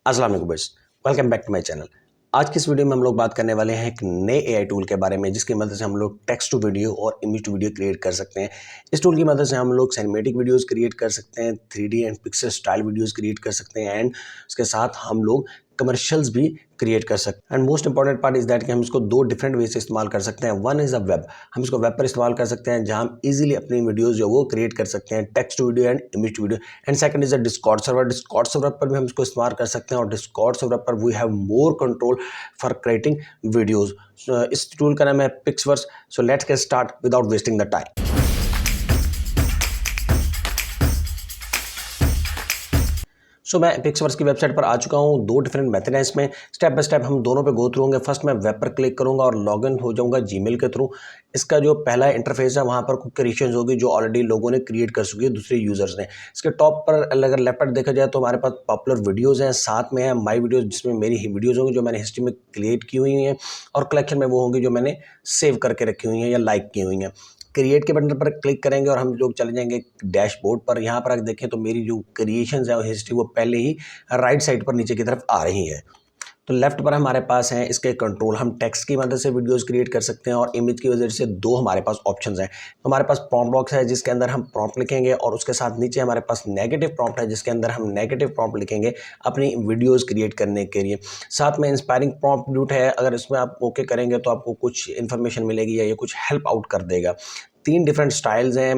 अस्सलाम वालेकुम guys, welcome back to my channel. आज की इस वीडियो में हम लोग बात करने वाले हैं एक नए एआई टूल के बारे में, जिसकी मदद से हम लोग टेक्स्ट टू वीडियो और इमेज टू वीडियो क्रिएट कर सकते हैं। इस टूल की मदद से हम लोग सिनेमैटिक वीडियोस क्रिएट कर सकते हैं, 3D and pixel style videos create कर सकते हैं एंड उसके साथ हम लोग कमर्शियल्स भी क्रिएट कर सकते हैं। And most important part is that कि हम इसको दो डिफरेंट वे से इस्तेमाल कर सकते हैं। वन इज अ वेब, हम इसको वेब पर इस्तेमाल कर सकते हैं जहां हम इजीली अपनी वीडियोस जो वो क्रिएट कर सकते हैं, text to video and image to video. And second is a Discord server. Discord server पर भी हम इसको इस्तेमाल कर सकते हैं और डिस्कॉर्ड सर्वर पर we have more control for creating videos. इस टूल का नाम है PixVerse. So let's get start without wasting the time. मैं पिक्सवर्स की वेबसाइट पर आ चुका हूँ। दो डिफरेंट मेथड हैं इसमें, स्टेप बाय स्टेप हम दोनों पे गो थ्रू होंगे। फर्स्ट मैं वेब पर क्लिक करूंगा और लॉगिन हो जाऊंगा जीमेल के थ्रू। इसका जो पहला इंटरफेस है वहाँ पर कुछ क्रिएशंस होगी जो ऑलरेडी लोगों ने क्रिएट कर चुकी है, दूसरे यूजर्स ने। इसके टॉप पर अगर लेफ्ट पर देखा जाए तो हमारे पास पॉपुलर वीडियोज़ हैं, साथ में है माई वीडियोज़ जिसमें मेरी वीडियोज़ होंगी जो मैंने हिस्ट्री में क्रिएट की हुई हैं, और कलेक्शन में वो होंगी जो मैंने सेव करके रखी हुई हैं या लाइक की हुई हैं। क्रिएट के बटन पर क्लिक करेंगे और हम लोग चले जाएंगे डैशबोर्ड पर। यहाँ पर अगर देखें तो मेरी जो क्रिएशंस है और हिस्ट्री वो पहले ही राइट साइड पर नीचे की तरफ आ रही है। तो लेफ्ट पर हमारे पास हैं इसके कंट्रोल, हम टेक्स्ट की मदद से वीडियोस क्रिएट कर सकते हैं और इमेज की वजह से दो हमारे पास ऑप्शंस हैं। तो हमारे पास प्रॉम्प्ट बॉक्स है जिसके अंदर हम प्रॉम्प्ट लिखेंगे और उसके साथ नीचे हमारे पास नेगेटिव प्रॉम्प्ट है जिसके अंदर हम नेगेटिव प्रॉम्प्ट लिखेंगे अपनी वीडियोस क्रिएट करने के लिए। साथ में इंस्पायरिंग प्रॉम्प्ट ब्यूट है, अगर इसमें आप ओके करेंगे तो आपको कुछ इन्फॉर्मेशन मिलेगी या ये कुछ हेल्प आउट कर देगा। तीन डिफरेंट स्टाइल्स हैं,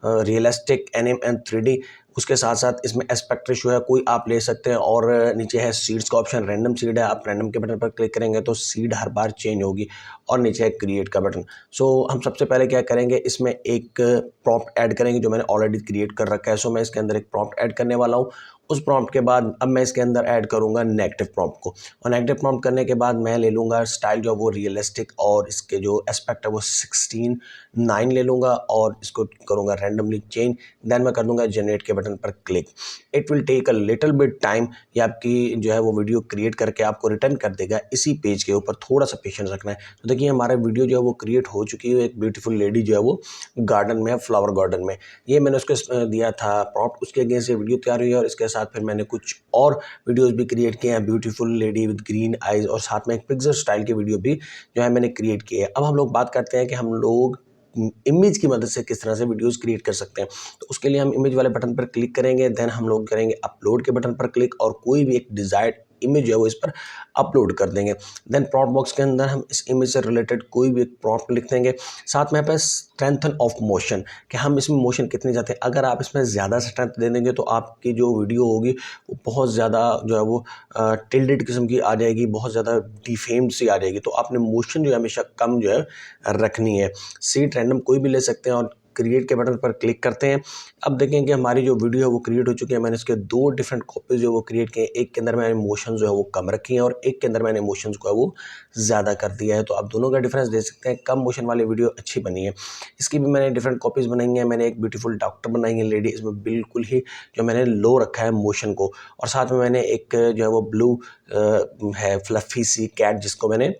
रियलिस्टिक, एनिम एंड 3D। उसके साथ साथ इसमें एस्पेक्ट रेशियो है, कोई आप ले सकते हैं। और नीचे है सीड्स का ऑप्शन, रैंडम सीड है, आप रैंडम के बटन पर क्लिक करेंगे तो सीड हर बार चेंज होगी। और नीचे है क्रिएट का बटन। हम सबसे पहले क्या करेंगे, इसमें एक प्रॉम्प्ट ऐड करेंगे जो मैंने ऑलरेडी क्रिएट कर रखा है। मैं इसके अंदर एक प्रॉम्प्ट ऐड करने वाला हूँ। उस प्रॉम्प्ट के बाद अब मैं इसके अंदर ऐड करूँगा नेगेटिव प्रॉम्प्ट को, और नेगेटिव प्रॉम्प्ट करने के बाद मैं ले लूँगा स्टाइल जो वो रियलिस्टिक, और इसके जो एस्पेक्ट है वो 16:9 ले लूँगा और इसको करूँगा रैंडमली चेंज। देन मैं कर दूँगा जनरेट के बटन पर click. It will take a little bit time, ये आपकी जो है वो वीडियो क्रिएट करके आपको रिटर्न कर देगा इसी पेज के ऊपर। थोड़ा सा पेशेंस रखना है। तो देखिए हमारा वीडियो जो है वो क्रिएट हो चुकी है। एक ब्यूटीफुल लेडी जो है वो गार्डन में है, फ्लावर गार्डन में। ये मैंने उसको दिया था प्रॉम्प्ट, उसके अगेंस्ट ये वीडियो तैयार हुई है। और इसके साथ फिर मैंने कुछ और वीडियोस भी क्रिएट किए हैं, beautiful lady with green eyes, और साथ में एक पिक्सल स्टाइल की वीडियो भी जो है मैंने क्रिएट की है। अब हम लोग बात करते हैं कि हम लोग इमेज की मदद से किस तरह से वीडियोस क्रिएट कर सकते हैं। तो उसके लिए हम इमेज वाले बटन पर क्लिक करेंगे, देन हम लोग करेंगे अपलोड के बटन पर क्लिक और कोई भी एक डिजायर्ड इमेज जो है वो इस पर अपलोड कर देंगे। देन प्रॉम्प्ट बॉक्स के अंदर हम इस इमेज से रिलेटेड कोई भी एक प्रॉम्प्ट लिख देंगे। साथ में यहाँ पे स्ट्रेंथन ऑफ मोशन, कि हम इसमें मोशन कितनी चाहते हैं। अगर आप इसमें ज़्यादा स्ट्रेंथ दे देंगे तो आपकी जो वीडियो होगी वो बहुत ज़्यादा जो है वो टिल्डेड किस्म की आ जाएगी, बहुत ज़्यादा डिफेम्ड सी आ जाएगी। तो आपने मोशन जो है हमेशा कम जो है रखनी है। सीट रैंडम कोई भी ले सकते हैं और क्रिएट के बटन पर क्लिक करते हैं। अब देखें कि हमारी जो वीडियो है वो क्रिएट हो चुकी है। मैंने इसके दो डिफरेंट कॉपीज जो वो क्रिएट किए हैं। एक के अंदर मैंने इमोशन जो है वो कम रखी हैं और एक के अंदर मैंने इमोशंस को है वो ज़्यादा कर दिया है। तो आप दोनों का डिफरेंस दे सकते हैं। कम मोशन वाली वीडियो अच्छी बनी है। इसकी भी मैंने डिफरेंट कॉपीज़ बनाई हैं। मैंने एक ब्यूटीफुल डॉक्टर बनाई है लेडी, इसमें बिल्कुल ही जो मैंने लो रखा है मोशन को। और साथ में मैंने एक जो है वो ब्लू है फ्लफी सी कैट जिसको मैंने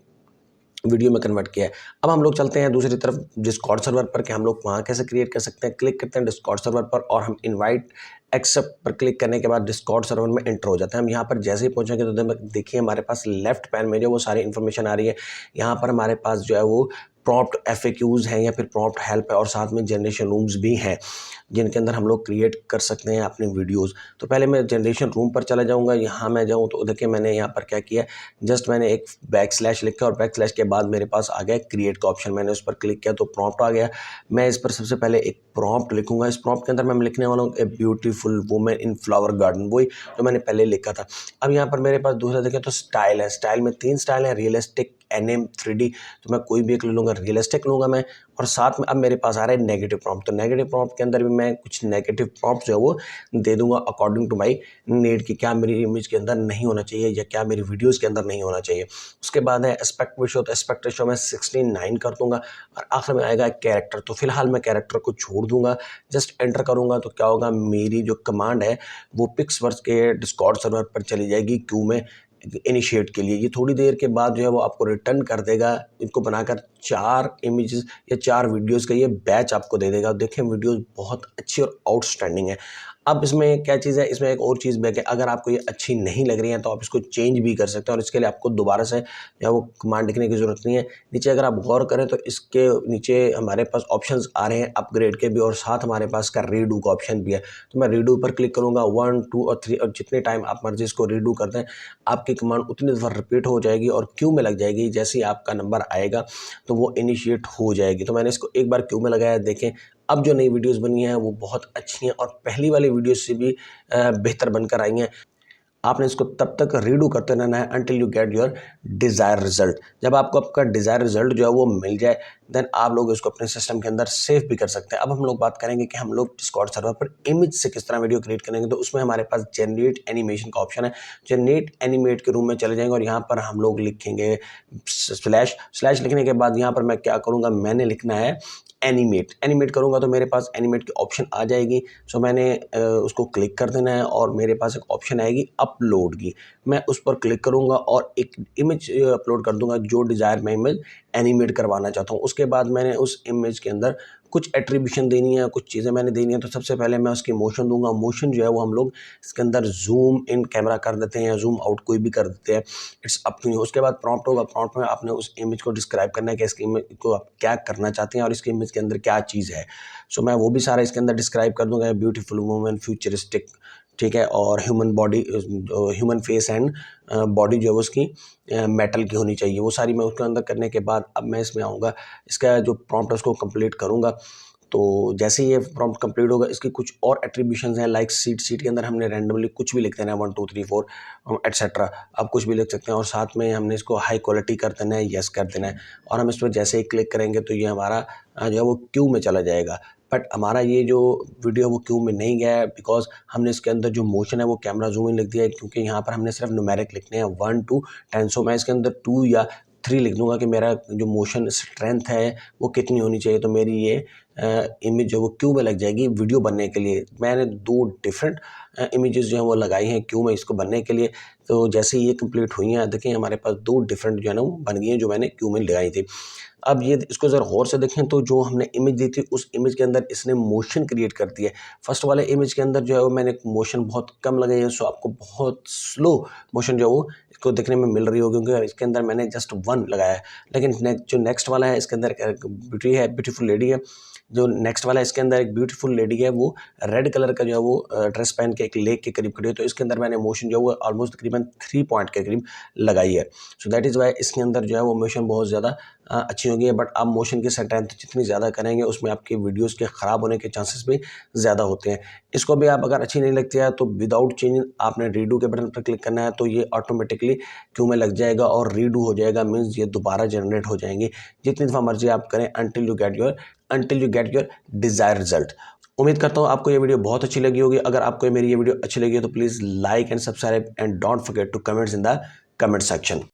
वीडियो में कन्वर्ट किया है। अब हम लोग चलते हैं दूसरी तरफ डिस्कॉर्ड सर्वर पर कि हम लोग वहाँ कैसे क्रिएट कर सकते हैं। क्लिक करते हैं डिस्कॉर्ड सर्वर पर और हम इनवाइट एक्सेप्ट पर क्लिक करने के बाद डिस्कॉर्ड सर्वर में एंटर हो जाते हैं। हम यहाँ पर जैसे ही पहुँचेंगे तो देखिए हमारे पास लेफ्ट पैन में जो वो सारी इन्फॉर्मेशन आ रही है। यहाँ पर हमारे पास जो है वो प्रॉम्प्ट FAQs हैं या फिर प्रॉम्प्ट हेल्प है, और साथ में जनरेशन रूम्स भी हैं जिनके अंदर हम लोग क्रिएट कर सकते हैं अपनी वीडियोस। तो पहले मैं जनरेशन रूम पर चला जाऊंगा। यहाँ मैं जाऊँ तो देखिए मैंने यहाँ पर क्या किया, जस्ट मैंने एक बैकस्लैश लिखा और बैकस्लैश के बाद मेरे पास आ गया क्रिएट का ऑप्शन। मैंने उस पर क्लिक किया तो प्रॉम्प्ट आ गया। मैं इस पर सबसे पहले एक प्रॉम्प्ट लिखूंगा। इस प्रॉम्प्ट के अंदर मैं लिखने वाला हूँ a beautiful women in flower garden, वही जो मैंने पहले लिखा था। अब यहाँ पर मेरे पास दूसरा देखें तो स्टाइल है। स्टाइल में 3 स्टाइल है, रियलिस्टिक, एनिम, 3D। तो मैं कोई भी एक ले लूँगा, रियलिस्टिक लूँगा मैं। और साथ में अब मेरे पास आ रहा है नेगेटिव प्रॉम्प्ट। तो नेगेटिव प्रॉम्प्ट के अंदर भी मैं कुछ नेगेटिव प्रॉम्प्ट जो है वो दे दूंगा अकॉर्डिंग टू माई नीड, कि क्या मेरी इमेज के अंदर नहीं होना चाहिए या क्या मेरी वीडियोस के अंदर नहीं होना चाहिए। उसके बाद है एस्पेक्ट रेशियो। तो एस्पेक्ट रेशियो मैं 16:9 कर दूंगा। और आखिर में आएगा कैरेक्टर। तो फिलहाल मैं कैरेक्टर को छोड़ दूंगा, जस्ट एंटर करूंगा तो क्या होगा, मेरी जो कमांड है वो पिक्सवर्स के डिस्कॉर्ड सर्वर पर चली जाएगी क्यू में इनिशिएट के लिए। ये थोड़ी देर के बाद जो है वो आपको रिटर्न कर देगा। इनको बनाकर 4 इमेजेस या 4 वीडियोस का ये बैच आपको दे देगा। देखें वीडियोस बहुत अच्छी और आउटस्टैंडिंग है। अब इसमें क्या चीज़ है, इसमें एक और चीज़ भी है कि अगर आपको ये अच्छी नहीं लग रही है तो आप इसको चेंज भी कर सकते हैं और इसके लिए आपको दोबारा से या वो कमांड लिखने की ज़रूरत नहीं है। नीचे अगर आप गौर करें तो इसके नीचे हमारे पास ऑप्शंस आ रहे हैं अपग्रेड के भी और साथ हमारे पास इसका रीडू का ऑप्शन भी है। तो मैं रीडू पर क्लिक करूँगा 1, 2 और 3 और जितने टाइम आप मर्ज़ी इसको रीडू कर दें, आपकी कमांड उतनी दफ़ा रिपीट हो जाएगी और क्यू में लग जाएगी। जैसे ही आपका नंबर आएगा तो वो इनिशिएट हो जाएगी। तो मैंने इसको एक बार क्यू में लगाया, देखें अब जो नई वीडियोज़ बनी हैं वो बहुत अच्छी हैं और पहली वाली वीडियो से भी बेहतर बनकर आई हैं। आपने इसको तब तक रीडू करते रहना है until you get your desire result. जब आपको आपका डिज़ायर रिजल्ट जो है वो मिल जाए, देन आप लोग इसको अपने सिस्टम के अंदर सेव भी कर सकते हैं। अब हम लोग बात करेंगे कि हम लोग डिस्कॉर्ड सर्वर पर इमेज से किस तरह वीडियो क्रिएट करेंगे। तो उसमें हमारे पास जनरेट एनिमेशन का ऑप्शन है। जनरेट एनिमेट के रूम में चले जाएंगे और यहाँ पर हम लोग लिखेंगे स्लैश लिखने के बाद यहाँ पर मैं क्या करूँगा, मैंने लिखना है एनिमेट करूँगा तो मेरे पास एनिमेट की ऑप्शन आ जाएगी। सो मैंने उसको क्लिक कर देना है और मेरे पास एक ऑप्शन आएगी अपलोड की। मैं उस पर क्लिक करूँगा और एक इमेज अपलोड कर दूँगा जो डिज़ायर मैं इमेज एनिमेट करवाना चाहता हूँ। उसके बाद मैंने उस इमेज के अंदर कुछ एट्रीब्यूशन देनी है, कुछ चीज़ें मैंने देनी है। तो सबसे पहले मैं उसकी मोशन दूँगा। मोशन जो है वो हम लोग इसके अंदर ज़ूम इन कैमरा कर देते हैं या ज़ूम आउट कोई भी कर देते हैं, इट्स अप टू यू। उसके बाद प्रॉम्प्ट होगा, प्रॉम्प्ट में आपने उस इमेज को डिस्क्राइब करना है कि इसकी इमेज को आप क्या करना चाहते हैं और इसकी इमेज के अंदर क्या चीज़ है। सो मैं वो भी सारा इसके अंदर डिस्क्राइब कर दूँगा, ब्यूटीफुल वुमन, फ्यूचरिस्टिक, ठीक है, और human body, human face and body जो है उसकी मेटल की होनी चाहिए। वो सारी मैं उसके अंदर करने के बाद अब मैं इसमें आऊँगा, इसका जो प्रॉम्प्ट है उसको कंप्लीट करूँगा। तो जैसे ही ये प्रॉम्प्ट कंप्लीट होगा, इसकी कुछ और एट्रीब्यूशंस हैं लाइक सीट के अंदर हमने रैंडमली कुछ भी लिख देना है 1 2 3 4 एटसेट्रा। आप कुछ भी लिख सकते हैं और साथ में हमने इसको हाई क्वालिटी कर देना है, येस कर देना है और हम इस पर जैसे ही क्लिक करेंगे तो ये हमारा जो है वो क्यू में चला जाएगा। बट हमारा ये जो वीडियो है वो क्यू में नहीं गया है बिकॉज हमने इसके अंदर जो मोशन है वो कैमरा जूम इन लिख दिया है, क्योंकि यहाँ पर हमने सिर्फ न्यूमेरिक लिखने हैं 1 to 10। सो मैं इसके अंदर 2 या 3 लिख दूंगा कि मेरा जो मोशन स्ट्रेंथ है वो कितनी होनी चाहिए। तो मेरी ये इमेज जो वो क्यू में लग जाएगी वीडियो बनने के लिए। मैंने 2 डिफरेंट इमेजेस जो हैं वो लगाई हैं क्यू में इसको बनने के लिए। तो जैसे ही ये कंप्लीट हुई हैं, देखिए हमारे पास 2 डिफरेंट जो है ना वो बन गई हैं जो मैंने क्यू में लगाई थी। अब ये इसको ज़रा गौर से देखें तो जो हमने इमेज दी थी उस इमेज के अंदर इसने मोशन क्रिएट कर दिया है। फर्स्ट वाले इमेज के अंदर जो है वो मैंने मोशन बहुत कम लगाई है, सो आपको बहुत स्लो मोशन जो है वो इसको देखने में मिल रही होगी क्योंकि इसके अंदर मैंने जस्ट 1 लगाया है। लेकिन जो नेक्स्ट वाला है इसके अंदर एक ब्यूटीफुल लेडी है। जो नेक्स्ट वाला है इसके अंदर एक ब्यूटीफुल लेडी है, वो रेड कलर का जो है वो ड्रेस पहन के एक लेक के करीब खड़ी है। तो इसके अंदर मैंने मोशन जो है वो ऑलमोस्ट तकरीबन 3 पॉइंट के करीब लगाई है। सो दैट इज़ वाई इसके अंदर जो है वो मोशन बहुत ज़्यादा अच्छी होगी। बट आप मोशन की स्ट्रेंथ जितनी ज़्यादा करेंगे उसमें आपकी वीडियोस के ख़राब होने के चांसेस भी ज़्यादा होते हैं। इसको भी आप अगर अच्छी नहीं लगती है तो विदाउट चेंजिंग आपने रीडू के बटन पर क्लिक करना है, तो ये ऑटोमेटिकली क्यू में लग जाएगा और रीडू हो जाएगा, मीन्स ये दोबारा जनरेट हो जाएंगे जितनी दफ़ा मर्जी आप करें until you get your desire result. उम्मीद करता हूँ आपको ये वीडियो बहुत अच्छी लगी होगी। अगर आपको मेरी ये वीडियो अच्छी लगी है तो please like and subscribe and don't forget to comments in the comment section.